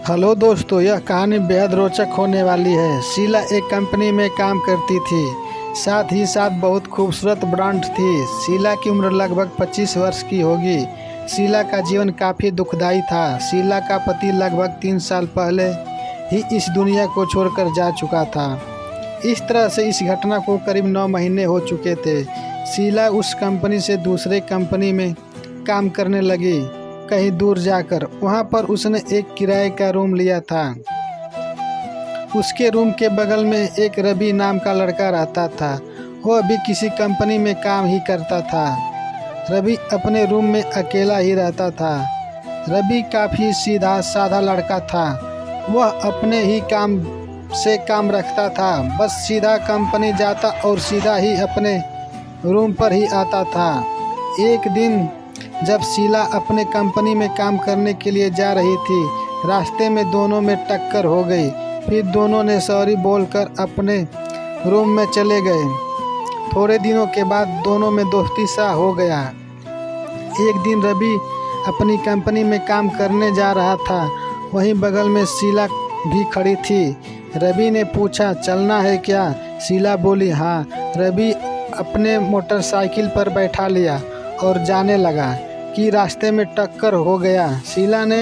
Hello दोस्तों, यह कहानी बेहद रोचक होने वाली है। शीला एक कंपनी में काम करती थी, साथ ही साथ बहुत खूबसूरत ब्रांड थी। शीला की उम्र लगभग 25 वर्ष की होगी। शीला का जीवन काफ़ी दुखदाई था। शीला का पति लगभग 3 साल पहले ही इस दुनिया को छोड़कर जा चुका था। इस तरह से इस घटना को करीब 9 महीने हो चुके थे। शीला उस कंपनी से दूसरे कंपनी में काम करने लगी, कहीं दूर जाकर। वहाँ पर उसने एक किराए का रूम लिया था। उसके रूम के बगल में एक रवि नाम का लड़का रहता था। वह भी किसी कंपनी में काम ही करता था। रवि अपने रूम में अकेला ही रहता था। रवि काफ़ी सीधा साधा लड़का था। वह अपने ही काम से काम रखता था। बस सीधा कंपनी जाता और सीधा ही अपने रूम पर ही आता था। एक दिन जब शीला अपने कंपनी में काम करने के लिए जा रही थी, रास्ते में दोनों में टक्कर हो गई। फिर दोनों ने सॉरी बोलकर अपने रूम में चले गए। थोड़े दिनों के बाद दोनों में दोस्ती सा हो गया। एक दिन रवि अपनी कंपनी में काम करने जा रहा था। वहीं बगल में शीला भी खड़ी थी। रवि ने पूछा, चलना है क्या? शीला बोली, हाँ। रवि अपने मोटरसाइकिल पर बैठा लिया और जाने लगा कि रास्ते में टक्कर हो गया। शीला ने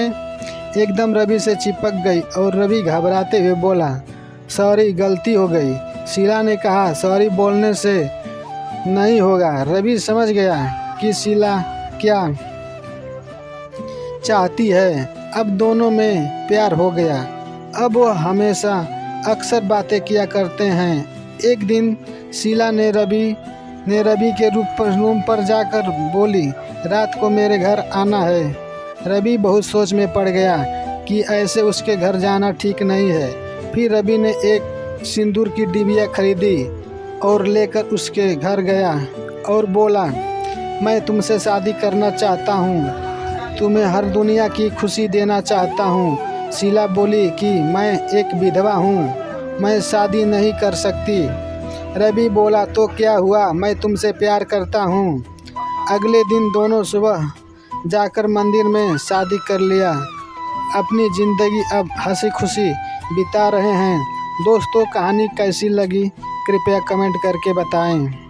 एकदम रवि से चिपक गई और रवि घबराते हुए बोला, सॉरी, गलती हो गई। शीला ने कहा, सॉरी बोलने से नहीं होगा। रवि समझ गया कि शीला क्या चाहती है। अब दोनों में प्यार हो गया। अब वो हमेशा अक्सर बातें किया करते हैं। एक दिन शीला ने रवि के रूम पर जाकर बोली, रात को मेरे घर आना है। रवि बहुत सोच में पड़ गया कि ऐसे उसके घर जाना ठीक नहीं है। फिर रवि ने एक सिंदूर की डिबिया खरीदी और लेकर उसके घर गया और बोला, मैं तुमसे शादी करना चाहता हूँ। तुम्हें हर दुनिया की खुशी देना चाहता हूँ। शीला बोली कि मैं एक विधवा हूँ, मैं शादी नहीं कर सकती। रवि बोला, तो क्या हुआ, मैं तुमसे प्यार करता हूँ। अगले दिन दोनों सुबह जाकर मंदिर में शादी कर लिया। अपनी ज़िंदगी अब हंसी खुशी बिता रहे हैं। दोस्तों, कहानी कैसी लगी कृपया कमेंट करके बताएं।